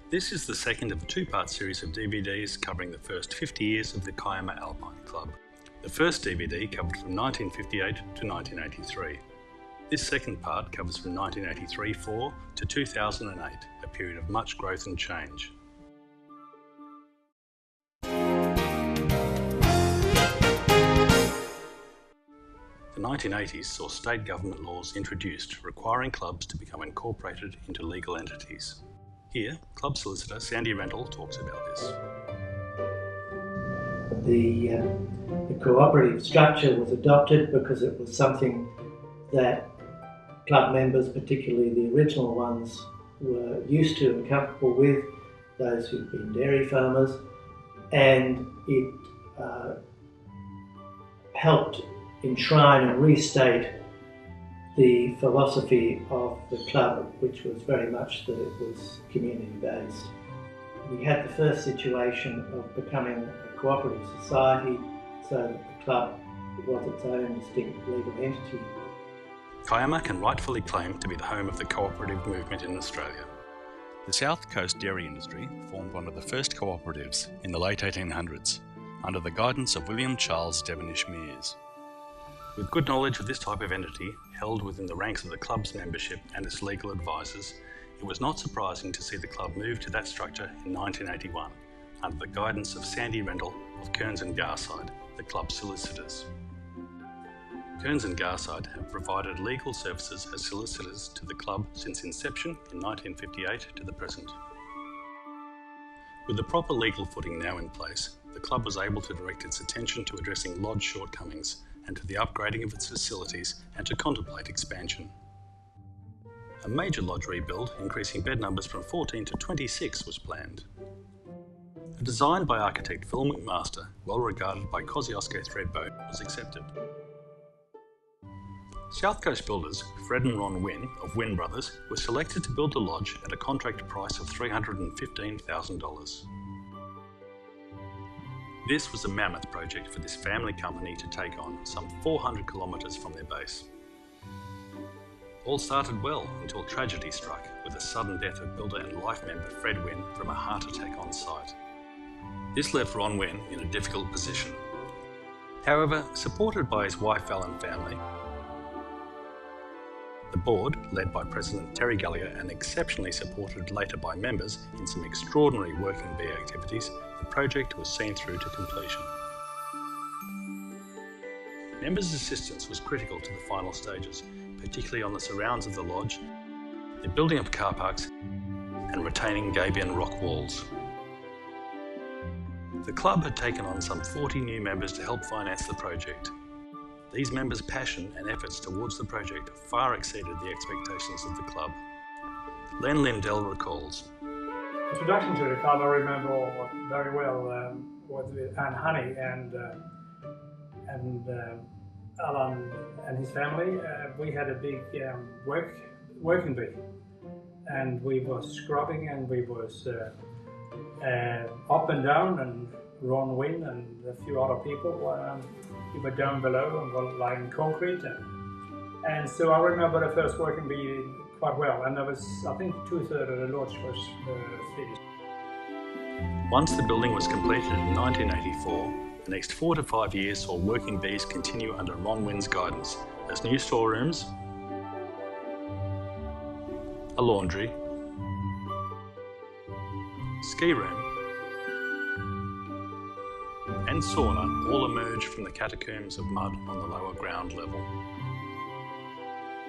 This is the second of a two-part series of DVDs covering the first 50 years of the Kiama Alpine Club. The first DVD covered from 1958 to 1983. This second part covers from 1983-4 to 2008, a period of much growth and change. The 1980s saw state government laws introduced requiring clubs to become incorporated into legal entities. Here, club solicitor Sandy Rendell talks about this. The cooperative structure was adopted because it was something that club members, particularly the original ones, were used to and comfortable with, those who'd been dairy farmers, and it helped enshrine and restate the philosophy of the club, which was very much that it was community-based. We had the first situation of becoming a cooperative society, so that the club was its own distinct legal entity. Kiama can rightfully claim to be the home of the cooperative movement in Australia. The South Coast dairy industry formed one of the first cooperatives in the late 1800s, under the guidance of William Charles Devonish Mears. With good knowledge of this type of entity held within the ranks of the club's membership and its legal advisors, it was not surprising to see the club move to that structure in 1981, under the guidance of Sandy Rendell of Kearns and Garside, the club's solicitors. Kearns and Garside have provided legal services as solicitors to the club since inception in 1958 to the present. With the proper legal footing now in place, the club was able to direct its attention to addressing lodge shortcomings and to the upgrading of its facilities and to contemplate expansion. A major lodge rebuild, increasing bed numbers from 14 to 26, was planned. A design by architect Phil McMaster, well regarded by Kosciuszko Thredbo, was accepted. South Coast builders Fred and Ron Wynn of Wynn Brothers were selected to build the lodge at a contract price of $315,000. This was a mammoth project for this family company to take on, some 400 kilometres from their base. All started well until tragedy struck with the sudden death of builder and life member Fred Wynn from a heart attack on site. This left Ron Wynn in a difficult position. However, supported by his wife Val and family, the board, led by President Terry Gallagher and exceptionally supported later by members in some extraordinary working bee activities, the project was seen through to completion. Members' assistance was critical to the final stages, particularly on the surrounds of the lodge, the building of car parks and retaining gabion rock walls. The club had taken on some 40 new members to help finance the project. These members' passion and efforts towards the project far exceeded the expectations of the club. Len Lindell recalls. Introduction to the club I remember very well was with Anne Honey and Alan and his family. We had a big working bee, and we was scrubbing and we was up and down, and Ron Wynn and a few other people we were down below and were lying concrete, and so I remember the first working bee quite well, and there was, I think, 2/3 of the lodge was finished. Once the building was completed in 1984, the next 4 to 5 years saw working bees continue under Ron Wynn's guidance as new storerooms, a laundry, ski room and sauna all emerged from the catacombs of mud on the lower ground level.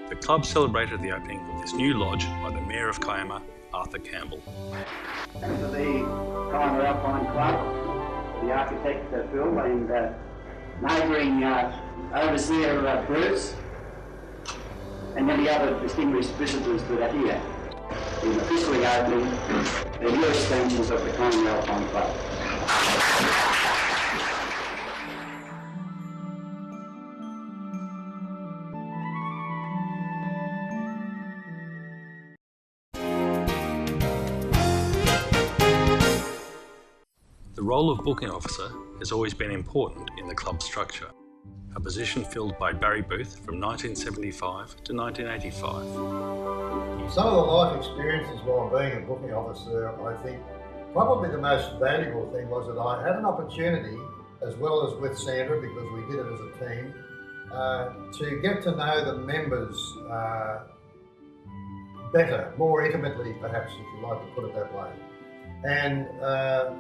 The club celebrated the opening of this new lodge by the Mayor of Kiama, Arthur Campbell. Thanks to the Kiama Alpine Club, the architect Phil and neighbouring overseer Bruce, and many other distinguished visitors that are here in officially opening the new extensions of the Kiama Alpine Club. The role of booking officer has always been important in the club structure. a position filled by Barry Booth from 1975 to 1985. Some of the life experiences while being a booking officer, I think probably the most valuable thing was that I had an opportunity, as well as with Sandra, because we did it as a team, to get to know the members better, more intimately perhaps, if you like to put it that way. And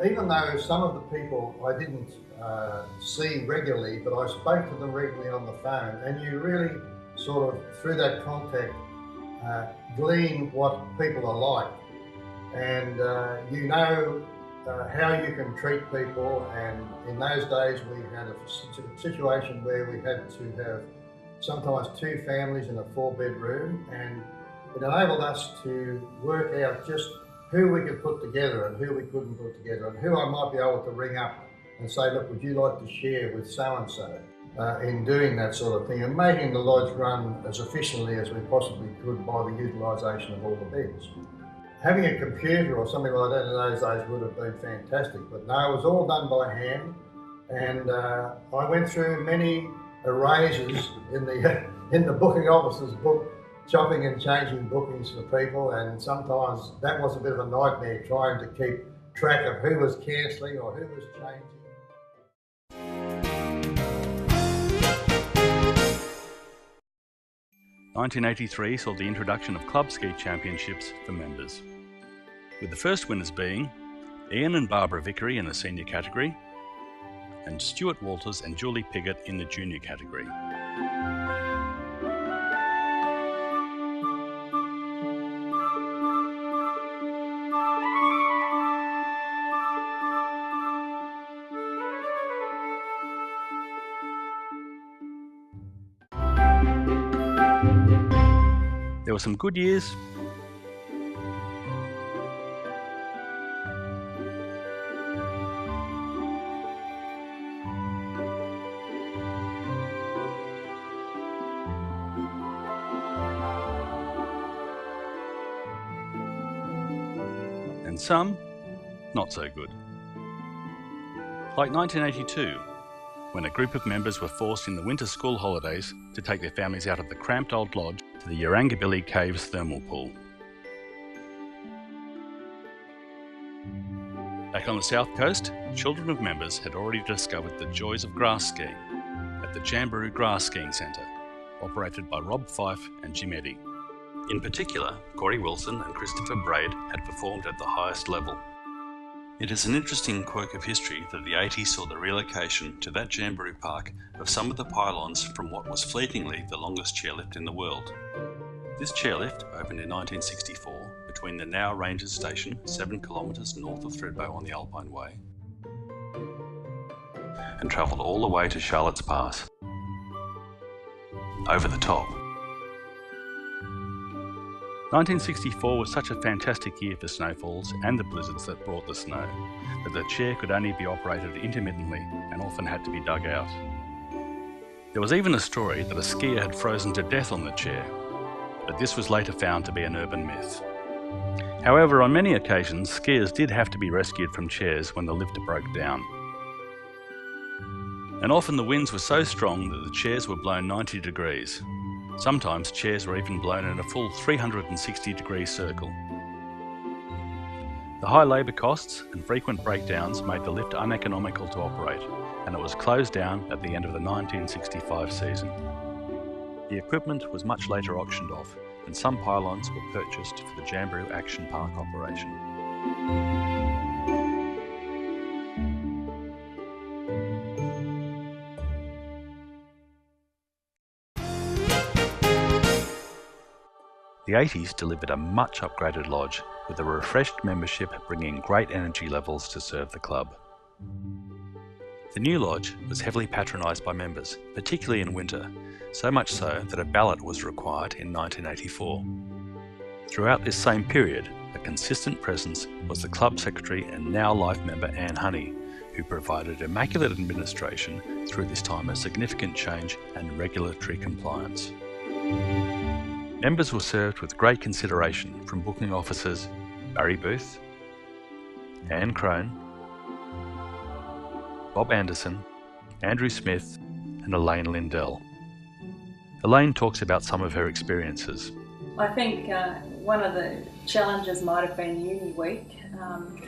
even though some of the people I didn't see regularly, but I spoke to them regularly on the phone, and you really sort of, through that contact, glean what people are like. And you know how you can treat people, and in those days we had a situation where we had to have sometimes 2 families in a 4-bedroom, and it enabled us to work out just who we could put together and who we couldn't put together, and who I might be able to ring up and say, look, would you like to share with so-and-so, in doing that sort of thing, and making the lodge run as efficiently as we possibly could by the utilisation of all the beds. Having a computer or something like that in those days would have been fantastic, but no, it was all done by hand, and I went through many erasures in the booking officer's book, chopping and changing bookings for people, and sometimes that was a bit of a nightmare trying to keep track of who was cancelling or who was changing. 1983 saw the introduction of club ski championships for members, with the first winners being Ian and Barbara Vickery in the senior category, and Stuart Walters and Julie Piggott in the junior category. There were some good years, and some not so good. Like 1982, when a group of members were forced in the winter school holidays to take their families out of the cramped old lodge to the Yarangobilly Caves thermal pool. Back on the south coast, children of members had already discovered the joys of grass skiing at the Jamberoo Grass Skiing Centre, operated by Rob Fife and Jim Eddy. In particular, Corey Wilson and Christopher Braid had performed at the highest level. It is an interesting quirk of history that the 80s saw the relocation to that Jamberoo Park of some of the pylons from what was fleetingly the longest chairlift in the world. This chairlift opened in 1964 between the now Rangers Station, 7 kilometres north of Thredbo on the Alpine Way, and travelled all the way to Charlotte's Pass. Over the top. 1964 was such a fantastic year for snowfalls and the blizzards that brought the snow, that the chair could only be operated intermittently and often had to be dug out. There was even a story that a skier had frozen to death on the chair, but this was later found to be an urban myth. However, on many occasions, skiers did have to be rescued from chairs when the lift broke down. And often the winds were so strong that the chairs were blown 90 degrees. Sometimes chairs were even blown in a full 360-degree circle. The high labour costs and frequent breakdowns made the lift uneconomical to operate, and it was closed down at the end of the 1965 season. The equipment was much later auctioned off, and some pylons were purchased for the Jamberoo Action Park operation. The 80s delivered a much upgraded lodge, with a refreshed membership bringing great energy levels to serve the club. The new lodge was heavily patronised by members, particularly in winter, so much so that a ballot was required in 1984. Throughout this same period, a consistent presence was the club secretary and now life member Anne Honey, who provided immaculate administration through this time of significant change and regulatory compliance. Members were served with great consideration from booking officers Barry Booth, Anne Crone, Bob Anderson, Andrew Smith, and Elaine Lindell. Elaine talks about some of her experiences. I think one of the challenges might have been uni week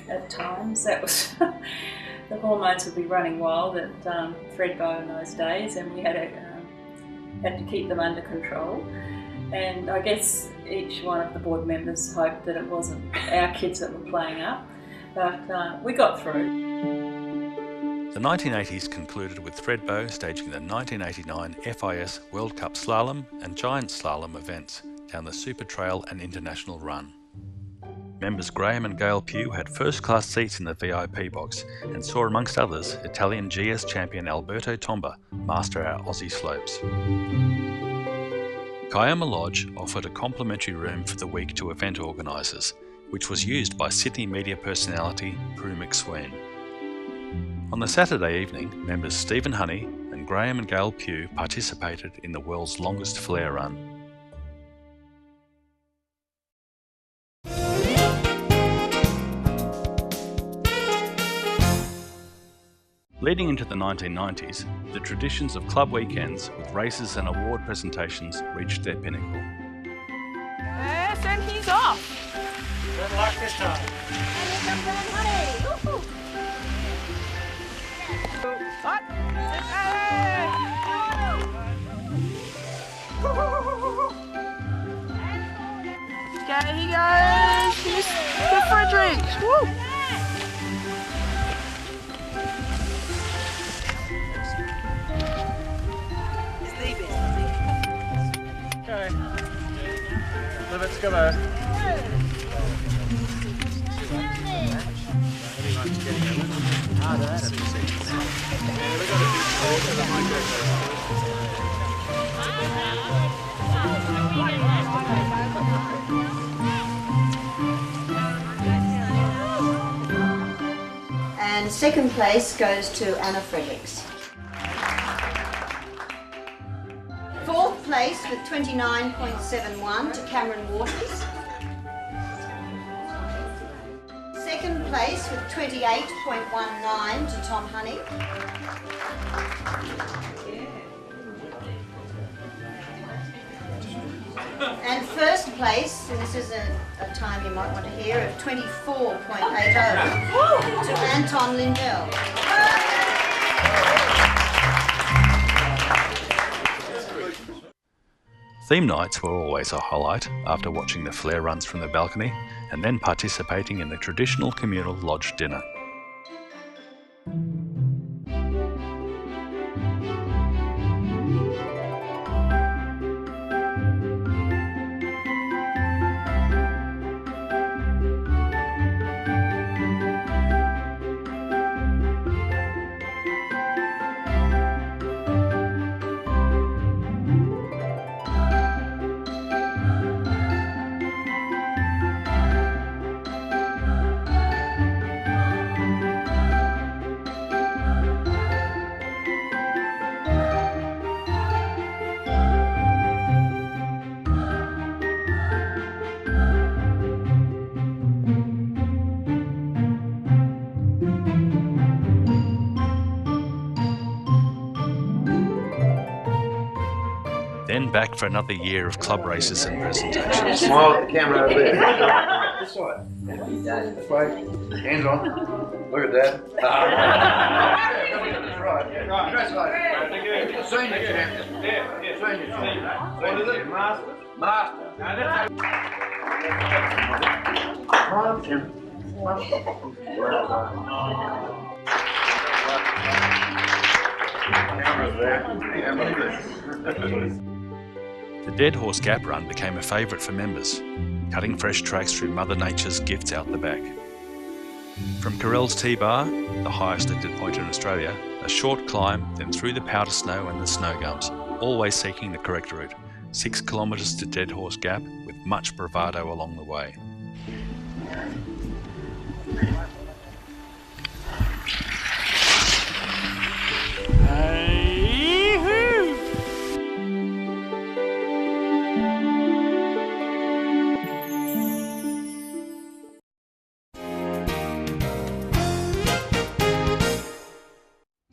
at times. That was the hormones would be running wild at Thredbo in those days, and we had to keep them under control. And I guess each one of the board members hoped that it wasn't our kids that were playing up, but we got through. The 1980s concluded with Thredbo staging the 1989 FIS World Cup Slalom and Giant Slalom events down the Super Trail and International Run. Members Graham and Gail Pugh had first-class seats in the VIP box and saw, amongst others, Italian GS champion Alberto Tomba master our Aussie slopes. Kiama Lodge offered a complimentary room for the week to event organisers, which was used by Sydney media personality Prue McSween. On the Saturday evening, members Stephen Honey and Graham and Gail Pugh participated in the world's longest flare run. Leading into the 1990s, the traditions of club weekends with races and award presentations reached their pinnacle. Yes, and he's off. Good luck this time. What? Okay, he goes. Here's the Fredericks. Woo! Okay. Let's go back. And second place goes to Anna Fredericks. Fourth place with 29.71 to Cameron Waters. Second place with 28.19 to Tom Honey. And first place, and this is a time you might want to hear, of 24.80 to Anton Lindell. Theme nights were always a highlight after watching the flare runs from the balcony and then participating in the traditional communal lodge dinner. Then back for another year of club races and presentations. Smile at the camera over there. This way. This way. Hands on. Look at that. That's right. Congratulations. Senior champion. Senior champion. What is it? Master. Master. Well done. Camera's there. Camera's there. The Dead Horse Gap Run became a favourite for members, cutting fresh tracks through Mother Nature's gifts out the back. From Carell's T-Bar, the highest lifted point in Australia, a short climb, then through the powder snow and the snow gums, always seeking the correct route, 6 kilometres to Dead Horse Gap with much bravado along the way.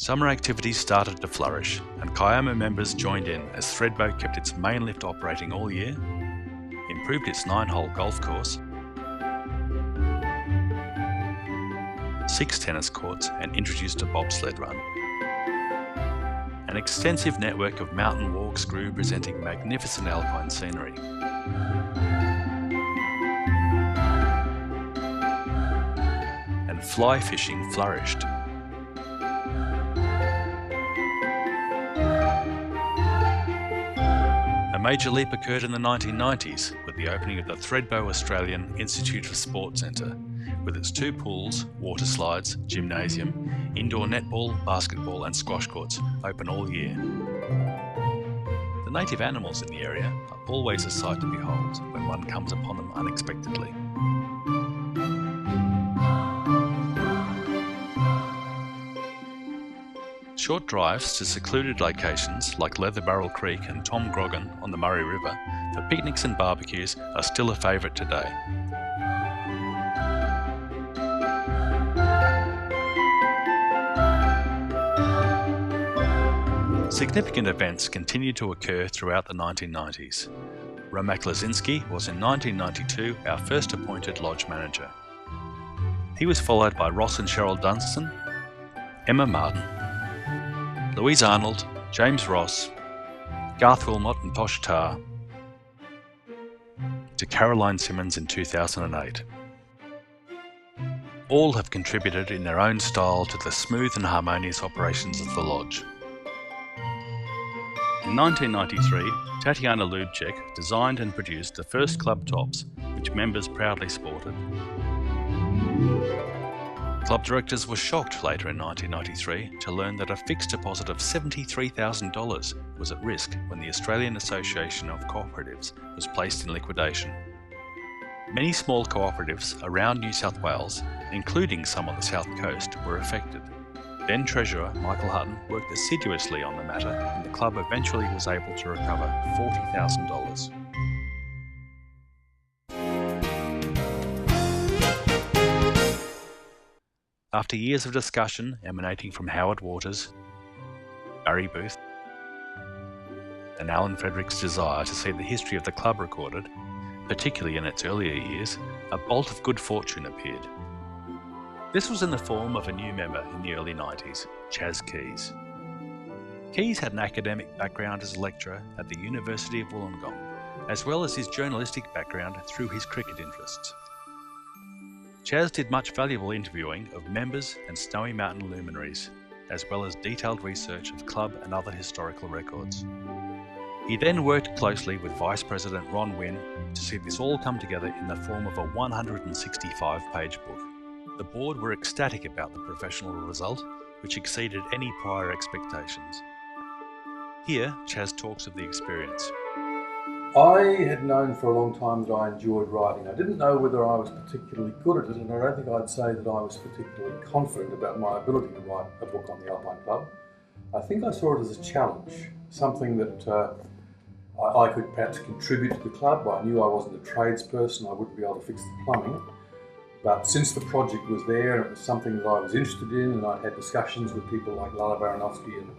Summer activities started to flourish, and Kiama members joined in as Thredbo kept its main lift operating all year, improved its 9-hole golf course, 6 tennis courts, and introduced a bobsled run. An extensive network of mountain walks grew, presenting magnificent alpine scenery. And fly fishing flourished. A major leap occurred in the 1990s with the opening of the Thredbo Australian Institute of Sport Centre, with its 2 pools, water slides, gymnasium, indoor netball, basketball and squash courts open all year. The native animals in the area are always a sight to behold when one comes upon them unexpectedly. Short drives to secluded locations like Leather Barrel Creek and Tom Grogan on the Murray River for picnics and barbecues are still a favourite today. Significant events continued to occur throughout the 1990s. Romak Lazinski was in 1992 our first appointed lodge manager. He was followed by Ross and Cheryl Dunstan, Emma Martin, Louise Arnold, James Ross, Garth Wilmot and Tosh Tarr, to Caroline Simmons in 2008. All have contributed in their own style to the smooth and harmonious operations of the lodge. In 1993, Tatiana Lubček designed and produced the first club tops, which members proudly sported. Club directors were shocked later in 1993 to learn that a fixed deposit of $73,000 was at risk when the Australian Association of Cooperatives was placed in liquidation. Many small cooperatives around New South Wales, including some on the south coast, were affected. Then Treasurer Michael Hutton worked assiduously on the matter, and the club eventually was able to recover $40,000. After years of discussion emanating from Howard Waters, Barry Booth, and Alan Frederick's desire to see the history of the club recorded, particularly in its earlier years, a bolt of good fortune appeared. This was in the form of a new member in the early 90s, Chaz Keys. Keys had an academic background as a lecturer at the University of Wollongong, as well as his journalistic background through his cricket interests. Chaz did much valuable interviewing of members and Snowy Mountain luminaries, as well as detailed research of club and other historical records. He then worked closely with Vice President Ron Wynne to see this all come together in the form of a 165-page book. The board were ecstatic about the professional result, which exceeded any prior expectations. Here, Chaz talks of the experience. I had known for a long time that I enjoyed writing. I didn't know whether I was particularly good at it, and I don't think I'd say that I was particularly confident about my ability to write a book on the Alpine Club. I think I saw it as a challenge, something that I could perhaps contribute to the club. I knew I wasn't a tradesperson, I wouldn't be able to fix the plumbing. But since the project was there and it was something that I was interested in, and I'd had discussions with people like Lala Baranovsky and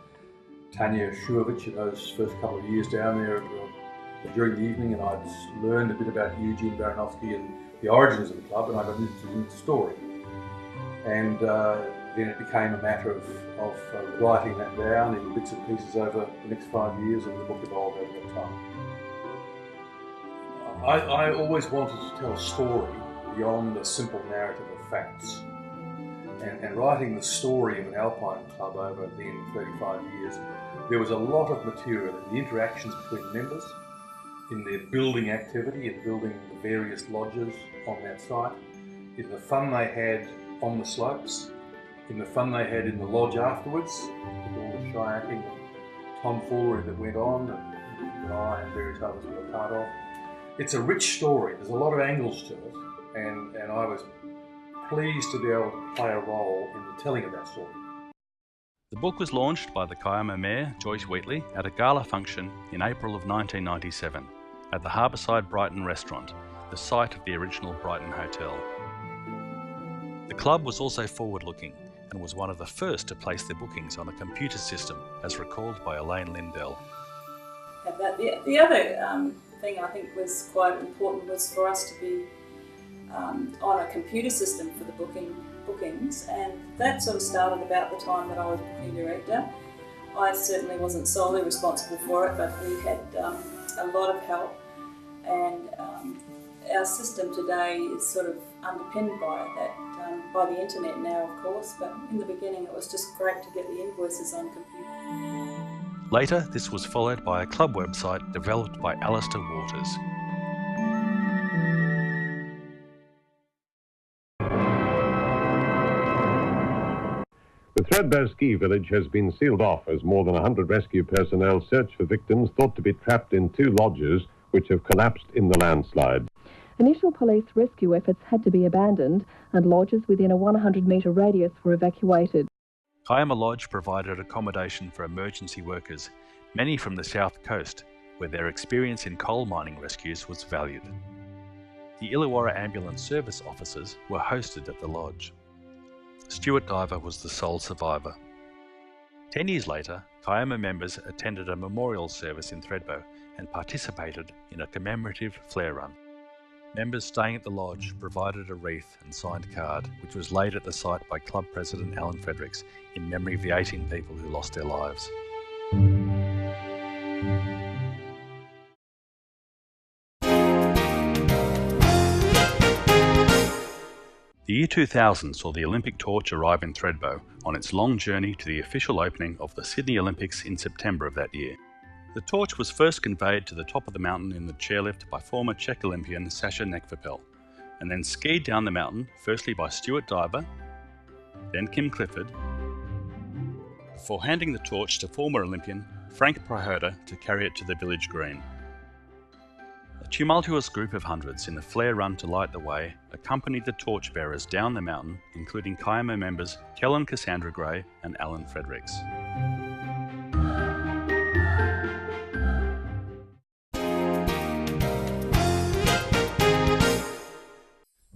Tanya Shuovich in those first couple of years down there during the evening, and I'd learned a bit about Eugene Baranovsky and the origins of the club, and I got interested in the story. And then it became a matter of writing that down in bits and pieces over the next 5 years, and the book evolved over that time. I always wanted to tell a story beyond a simple narrative of facts. And writing the story of an Alpine club over then 35 years, there was a lot of material in the interactions between members, in their building activity and building the various lodges on that site, in the fun they had on the slopes, in the fun they had in the lodge afterwards, with all the shayaking and tomfoolery that went on that I and various others were a part of. It's a rich story, there's a lot of angles to it, and I was pleased to be able to play a role in the telling of that story. The book was launched by the Kiama Mayor, Joyce Wheatley, at a gala function in April of 1997 at the Harbourside Brighton restaurant, the site of the original Brighton Hotel. The club was also forward-looking, and was one of the first to place their bookings on a computer system, as recalled by Elaine Lindell. The other thing I think was quite important was for us to be on a computer system for the bookings, and that sort of started about the time that I was booking director. I certainly wasn't solely responsible for it, but we had a lot of help, and our system today is sort of underpinned by that, by the internet now, of course, but in the beginning it was just great to get the invoices on computer. Later, this was followed by a club website developed by Alistair Waters. The Thredbo ski village has been sealed off as more than 100 rescue personnel search for victims thought to be trapped in 2 lodges which have collapsed in the landslide. Initial police rescue efforts had to be abandoned and lodges within a 100-metre radius were evacuated. Kiama Lodge provided accommodation for emergency workers, many from the south coast, where their experience in coal mining rescues was valued. The Illawarra Ambulance Service officers were hosted at the lodge. Stuart Diver was the sole survivor. 10 years later, Kiama members attended a memorial service in Thredbo and participated in a commemorative flare run. Members staying at the lodge provided a wreath and signed card, which was laid at the site by Club President Alan Fredericks in memory of the 18 people who lost their lives. The year 2000 saw the Olympic torch arrive in Thredbo on its long journey to the official opening of the Sydney Olympics in September of that year. The torch was first conveyed to the top of the mountain in the chairlift by former Czech Olympian Sasha Nekvapel, and then skied down the mountain firstly by Stuart Diver, then Kim Clifford, before handing the torch to former Olympian Frank Praherda to carry it to the village green. A tumultuous group of hundreds in a flare run to light the way accompanied the torchbearers down the mountain, including Kiama members Kellen Cassandra Gray and Alan Fredericks.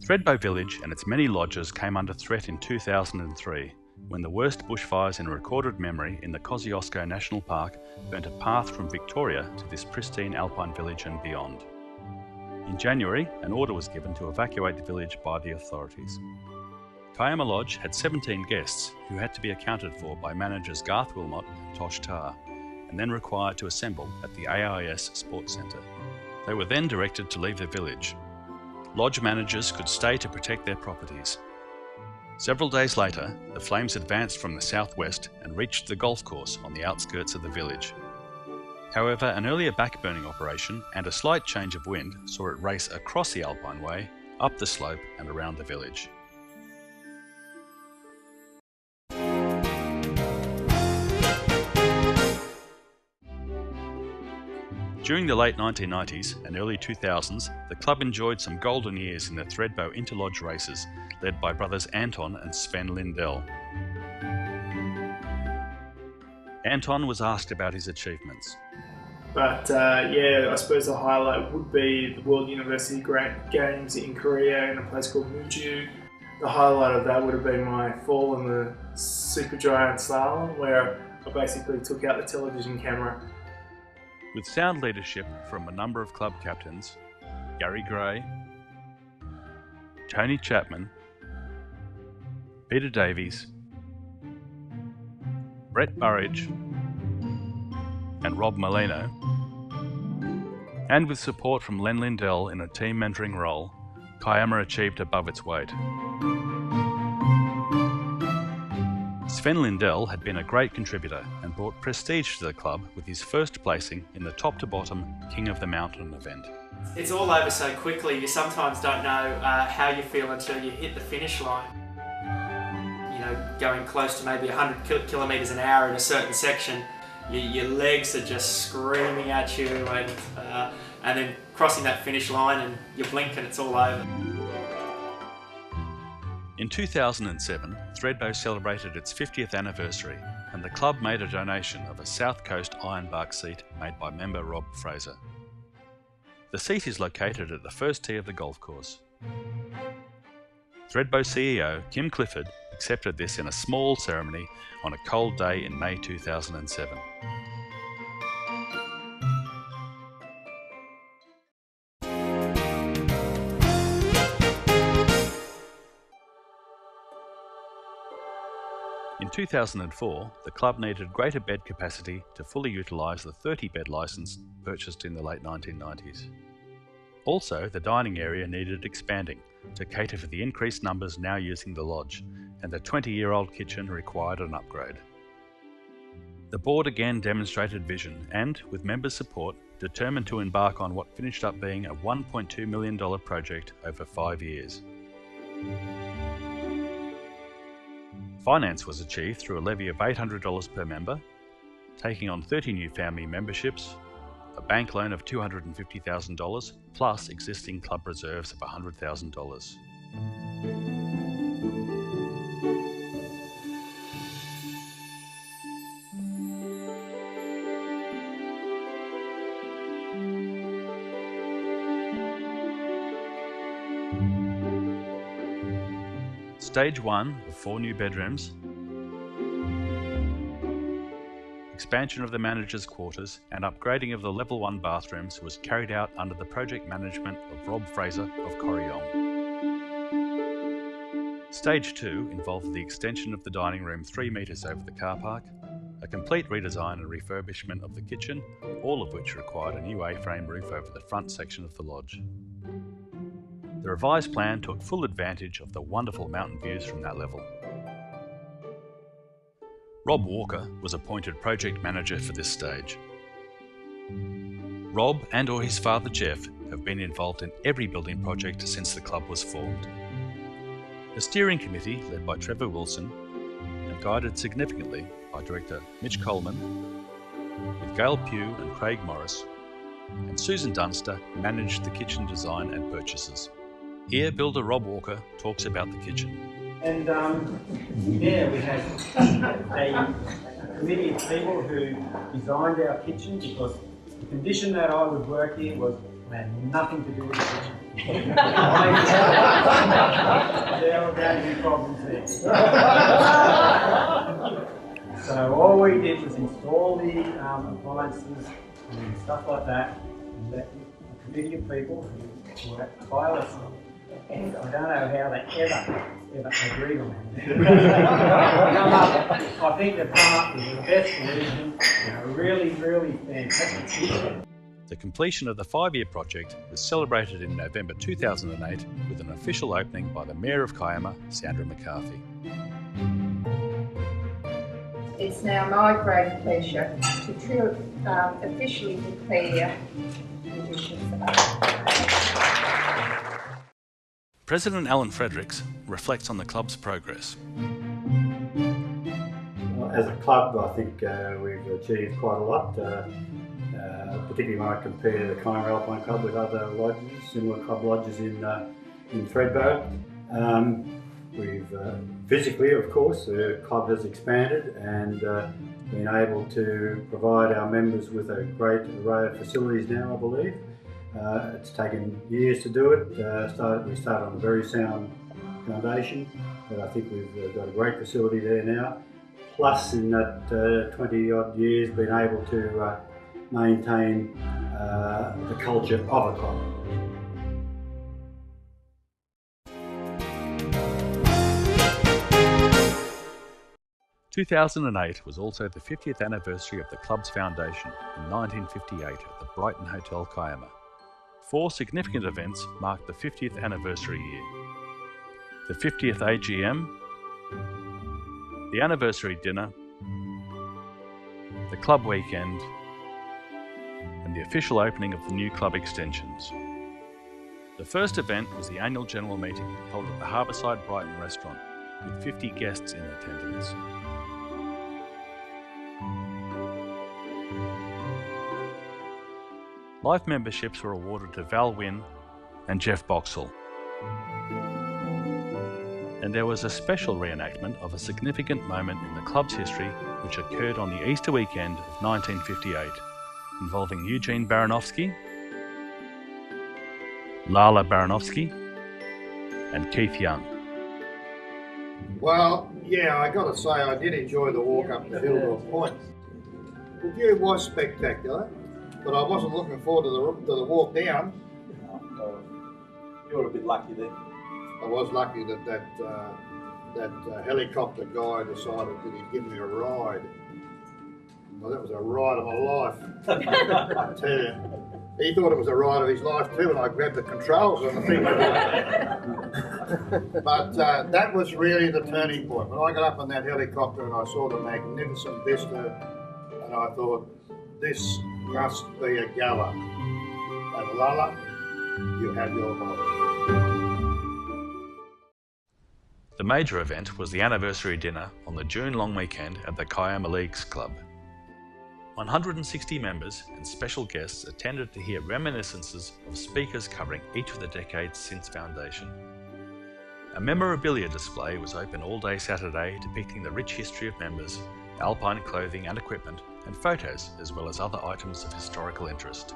Thredbo village and its many lodges came under threat in 2003, when the worst bushfires in recorded memory in the Kosciuszko National Park burnt a path from Victoria to this pristine alpine village and beyond. In January, an order was given to evacuate the village by the authorities. Kiama Lodge had 17 guests who had to be accounted for by managers Garth Wilmot and Tosh Tar, and then required to assemble at the AIS Sports Centre. They were then directed to leave the village. Lodge managers could stay to protect their properties. Several days later, the flames advanced from the southwest and reached the golf course on the outskirts of the village. However, an earlier backburning operation and a slight change of wind saw it race across the Alpine Way, up the slope and around the village. During the late 1990s and early 2000s, the club enjoyed some golden years in the Thredbo interlodge races, led by brothers Anton and Sven Lindell. Anton was asked about his achievements. But yeah, I suppose the highlight would be the World University Games in Korea in a place called Muju. The highlight of that would have been my fall in the supergiant slalom, where I basically took out the television camera. With sound leadership from a number of club captains, Gary Gray, Tony Chapman, Peter Davies, Brett Burridge and Rob Molino, and with support from Len Lindell in a team mentoring role, Kiama achieved above its weight. Sven Lindell had been a great contributor and brought prestige to the club with his first placing in the top-to-bottom King of the Mountain event. It's all over so quickly, you sometimes don't know how you feel until you hit the finish line. You know, going close to maybe 100 kilometres an hour in a certain section, your legs are just screaming at you, and then crossing that finish line and you blink and it's all over. In 2007, Thredbo celebrated its 50th anniversary and the club made a donation of a South Coast ironbark seat made by member Rob Fraser. The seat is located at the first tee of the golf course. Thredbo CEO Kim Clifford accepted this in a small ceremony on a cold day in May 2007. In 2004, the club needed greater bed capacity to fully utilise the 30-bed licence purchased in the late 1990s. Also, the dining area needed expanding to cater for the increased numbers now using the lodge, and the 20-year-old kitchen required an upgrade. The board again demonstrated vision and, with members' support, determined to embark on what finished up being a $1.2 million project over 5 years. Finance was achieved through a levy of $800 per member, taking on 30 new family memberships, a bank loan of $250,000 plus existing club reserves of $100,000. Stage 1 of 4 new bedrooms, expansion of the manager's quarters and upgrading of the level 1 bathrooms was carried out under the project management of Rob Fraser of Corryong. Stage 2 involved the extension of the dining room 3 metres over the car park, a complete redesign and refurbishment of the kitchen, all of which required a new A-frame roof over the front section of the lodge. The revised plan took full advantage of the wonderful mountain views from that level. Rob Walker was appointed project manager for this stage. Rob and/or his father Jeff have been involved in every building project since the club was formed. The steering committee, led by Trevor Wilson and guided significantly by director Mitch Coleman, with Gail Pugh and Craig Morris, and Susan Dunster managed the kitchen design and purchases. Here, builder Rob Walker talks about the kitchen. And yeah, we had a committee of people who designed our kitchen because the condition that I would work in was I had nothing to do with the kitchen. There were going to be problems there. So all we did was install the appliances and stuff like that, and let a committee of people who worked tirelessly. And I don't know how they ever agreed on that. I think the part was the best solution, really fantastic kitchen. The completion of the 5-year project was celebrated in November 2008 with an official opening by the Mayor of Kiama, Sandra McCarthy. It's now my great pleasure to officially declare the additions of President Alan Fredericks reflects on the club's progress. Well, as a club, I think we've achieved quite a lot, particularly when I compare the Kiama Alpine Club with other lodges, similar club lodges in Thredbo. We've physically, of course, the club has expanded and been able to provide our members with a great array of facilities now, I believe. It's taken years to do it. We started on a very sound foundation, but I think we've got a great facility there now. Plus, in that 20-odd years, been able to maintain the culture of a club. In 2008 was also the 50th anniversary of the club's foundation in 1958 at the Brighton Hotel, Kiama. 4 significant events marked the 50th anniversary year. The 50th AGM, the anniversary dinner, the club weekend, and the official opening of the new club extensions. The first event was the annual general meeting held at the Harbourside Brighton restaurant with 50 guests in attendance. Life memberships were awarded to Val Wynne and Jeff Boxall. And there was a special reenactment of a significant moment in the club's history which occurred on the Easter weekend of 1958, involving Eugene Baranovsky, Lala Baranovsky, and Keith Young. Well, Yeah, I got to say, I did enjoy the walk up the hill to a point. The view was spectacular, but I wasn't looking forward to the walk down. You were a bit lucky then. I was lucky that helicopter guy decided that he'd give me a ride. Well, that was a ride of my life, I tell you. He thought it was a ride of his life too, and I grabbed the controls on the thing. But that was really the turning point. When I got up on that helicopter and I saw the magnificent vista, and I thought, this must be a gala. And Lala, you have your voice. The major event was the anniversary dinner on the June long weekend at the Kiama Leagues Club. 160 members and special guests attended to hear reminiscences of speakers covering each of the decades since foundation. A memorabilia display was open all day Saturday depicting the rich history of members, alpine clothing and equipment, and photos, as well as other items of historical interest.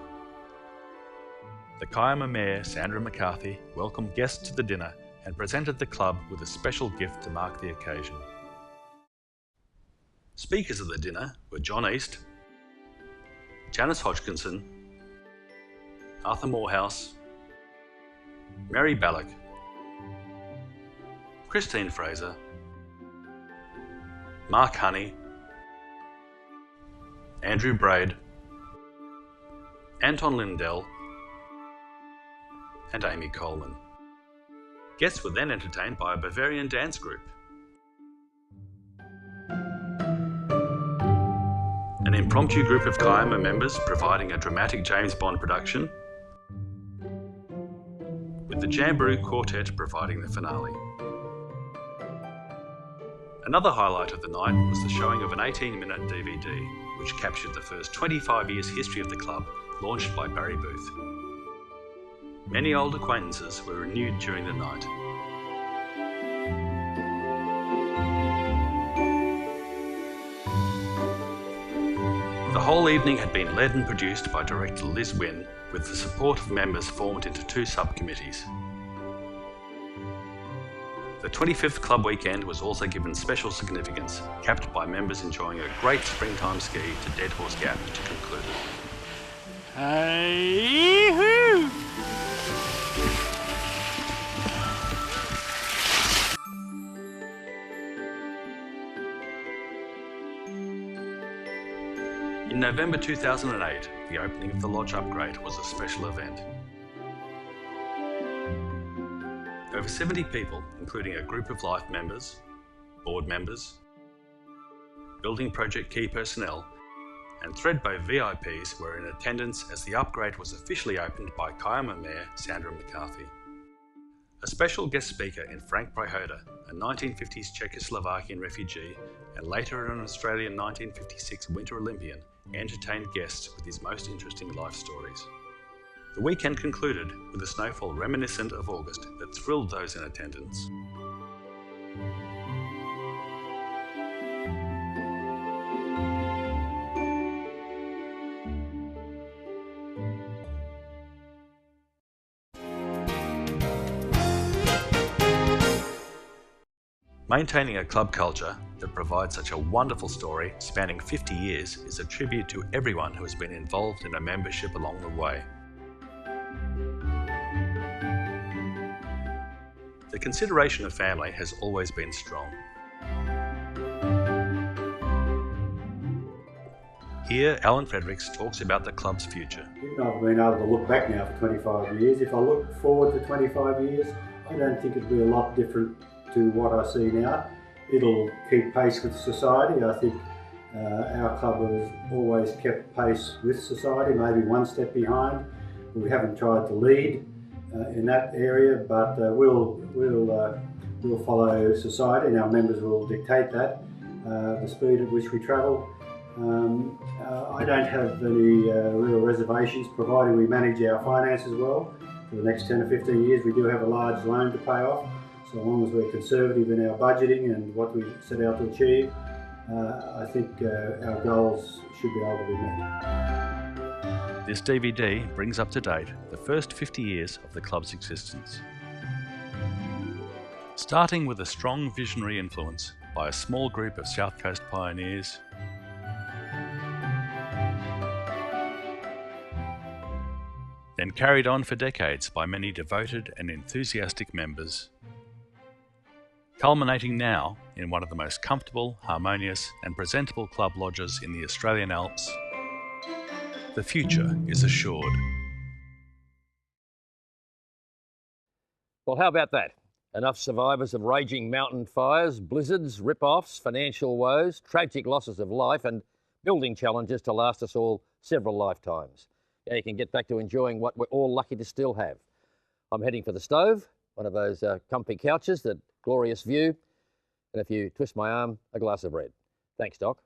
The Kiama Mayor, Sandra McCarthy, welcomed guests to the dinner and presented the club with a special gift to mark the occasion. Speakers of the dinner were John East, Janice Hodgkinson, Arthur Morehouse, Mary Ballack, Christine Fraser, Mark Honey, Andrew Braid, Anton Lindell, and Amy Coleman. Guests were then entertained by a Bavarian dance group. An impromptu group of Kiama members providing a dramatic James Bond production, with the Jamboree Quartet providing the finale. Another highlight of the night was the showing of an 18-minute DVD, which captured the first 25 years history of the club, launched by Barry Booth. Many old acquaintances were renewed during the night. The whole evening had been led and produced by director Liz Wynne, with the support of members formed into 2 subcommittees. The 25th club weekend was also given special significance, capped by members enjoying a great springtime ski to Dead Horse Gap to conclude. Hey-hoo! In November 2008, the opening of the lodge upgrade was a special event. Over 70 people, including a group of life members, board members, building project key personnel, and Thredbo VIPs were in attendance as the upgrade was officially opened by Kiama Mayor Sandra McCarthy. A special guest speaker in Frank Brejhoda, a 1950s Czechoslovakian refugee and later an Australian 1956 Winter Olympian, entertained guests with his most interesting life stories. The weekend concluded with a snowfall reminiscent of August that thrilled those in attendance. Maintaining a club culture that provides such a wonderful story spanning 50 years is a tribute to everyone who has been involved in a membership along the way. The consideration of family has always been strong. Here, Alan Fredericks talks about the club's future. I've been able to look back now for 25 years. If I look forward to 25 years, I don't think it'll be a lot different to what I see now. It'll keep pace with society. I think our club has always kept pace with society, maybe one step behind. We haven't tried to lead in that area, but we'll follow society, and our members will dictate that, the speed at which we travel. I don't have any real reservations, providing we manage our finances well. For the next 10 or 15 years, we do have a large loan to pay off. So long as we're conservative in our budgeting and what we set out to achieve, I think our goals should be able to be met. This DVD brings up to date the first 50 years of the club's existence. Starting with a strong visionary influence, by a small group of South Coast pioneers, then carried on for decades by many devoted and enthusiastic members, culminating now in one of the most comfortable, harmonious and presentable club lodges in the Australian Alps. The future is assured. Well, how about that? Enough survivors of raging mountain fires, blizzards, rip-offs, financial woes, tragic losses of life and building challenges to last us all several lifetimes. Now you can get back to enjoying what we're all lucky to still have. I'm heading for the stove, one of those comfy couches, that glorious view, and if you twist my arm, a glass of red. Thanks, Doc.